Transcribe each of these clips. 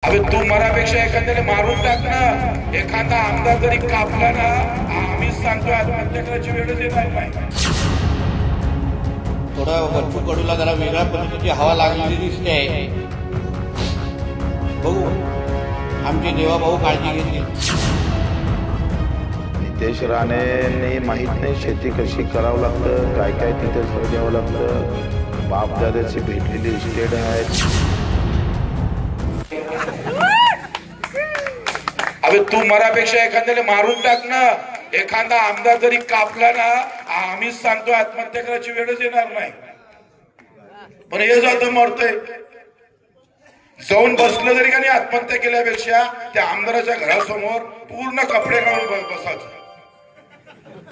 अबे तू मरापेक्षा एखाद्याला मारून टाक ना. एखादा आमदार जरी कापला ना, आम्हीच सांगतो आत्महत्या करायची वेळच येणार नाही. थोडा बच्चू कडूला जरा वेगळ्या पद्धतीची हवा लागलेली दिसते आहे. बघू, आमचे देवाभाऊ काळजी घेतील. नितेश राणेंनी माहित नाही शेती कशी करावं लागतं, काय काय तिथे सर द्यावं लागतं. बापदादाची भेटलेली इस्टेट आहे. अबे तू मरापेक्षा एखाद्याला मारून टाक ना. एखादा आमदार जरी कापला ना, आम्हीच सांगतो आत्महत्या करायची वेळच येणार नाही. पण हे जातं मरतय. जाऊन बसलं जरी का नाही, आत्महत्या केल्यापेक्षा त्या आमदाराच्या घरासमोर पूर्ण कपडे काढून बसायचे,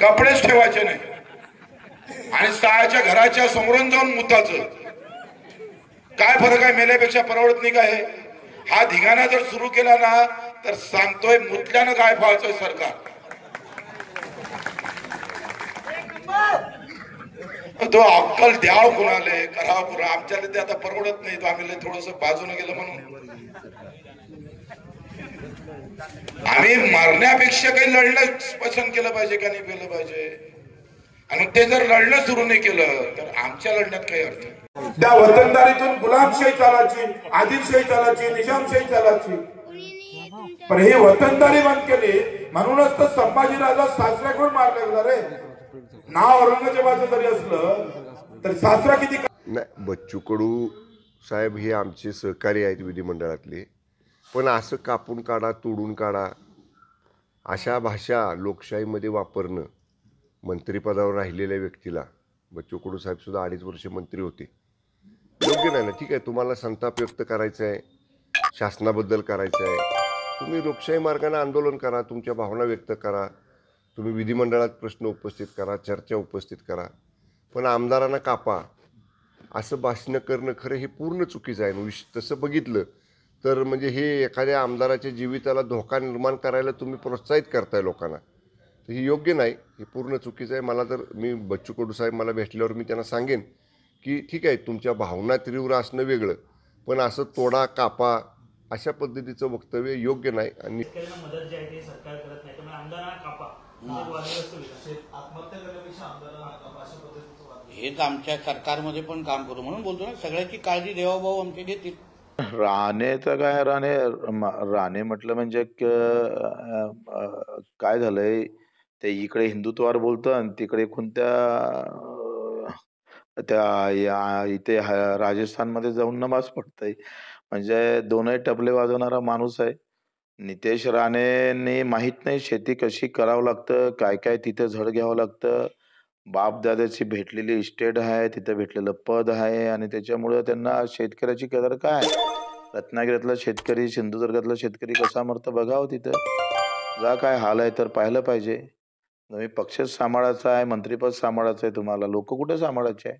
कपडेच ठेवायचे नाही आणि सहाच्या घराच्या समोरून जाऊन मुताचं. काय फरक आहे? मेल्यापेक्षा परवडत नाही का? हे हा धिगाणा जर सुरू केला ना, तर सांगतोय मुतल्यानं काय व्हायचंय सरकार. तो अक्कल द्याव कुणाले, कराव कुणा. आमच्याला ते आता परवडत नाही. तो आम्ही थोडस बाजूने गेलं म्हणून आम्ही मरण्यापेक्षा काही लढणं पसंत केलं पाहिजे का नाही केलं पाहिजे. आणि ते जर लढणं सुरू नाही केलं तर आमच्या लढण्यात काही अर्थ नाही. त्या वतनदारीतून गुलामशाही चालायची, आदिलशाही चालायची, निजामशाही चालायची. पण हे वतनदारी बंद केली म्हणूनच तर संभाजीराजा सासऱ्याकडून मारला गेला रे. नाव औरंगजेबाचं जरी असलं तर सासरा किती. नाही, बच्चू कडू साहेब हे आमचे सहकारी आहेत विधिमंडळातले. पण असं कापून काढा, तोडून काढा अशा भाषा लोकशाहीमध्ये वापरणं मंत्रिपदावर राहिलेल्या व्यक्तीला, बच्चू कडू साहेब सुद्धा 2.5 वर्ष मंत्री होते, योग्य नाही ना. ठीक आहे, तुम्हाला संताप व्यक्त करायचा आहे, शासनाबद्दल करायचं आहे, तुम्ही लोकशाही मार्गाने आंदोलन करा, तुमच्या भावना व्यक्त करा, तुम्ही विधिमंडळात प्रश्न उपस्थित करा, चर्चा उपस्थित करा. पण आमदारांना कापा असं भाषणं करणं खरं हे पूर्ण चुकीचं आहे. तसं बघितलं तर म्हणजे हे एखाद्या आमदाराच्या जीविताला धोका निर्माण करायला तुम्ही प्रोत्साहित करताय लोकांना, तर हे योग्य नाही, हे पूर्ण चुकीचं आहे. मला तर मी बच्चू कडू साहेब मला भेटल्यावर मी त्यांना सांगेन की ठीक आहे, तुमच्या भावना तीव्र असणं वेगळं, पण असं तोडा कापा अशा पद्धतीचं वक्तव्य योग्य नाही. आणि मदत जी आहे ते सरकार करत नाही, त्यामुळे आमदारांना कापा. हेच आमच्या सरकारमध्ये पण काम करू म्हणून बोलतो ना. सगळ्याची काळजी देवाभाऊ आमचे घेतील. राणेचं काय, राणे म्हटलं म्हणजे काय झालंय, ते इकडे हिंदुत्वावर बोलतं आणि तिकडे कोणत्या त्या इथे राजस्थानमध्ये जाऊन नमाज पडतंय. म्हणजे दोनही टबले वाजवणारा माणूस आहे. नितेश राणेंनी माहित नाही शेती कशी करावं लागतं, काय काय तिथे झड घ्यावं लागतं. बापदादाची भेटलेली इस्टेट आहे, तिथे भेटलेलं पद आहे आणि त्याच्यामुळे त्यांना शेतकऱ्याची कदर काय. रत्नागिरीतला शेतकरी, सिंधुदुर्गातला शेतकरी कसा मरतो बघावं. तिथं जा काय हाल आहे तर पाहिलं पाहिजे. तुम्ही पक्षच सांभाळायचा आहे, मंत्रिपद सांभाळायचं आहे, तुम्हाला लोक कुठे सांभाळायचे आहे.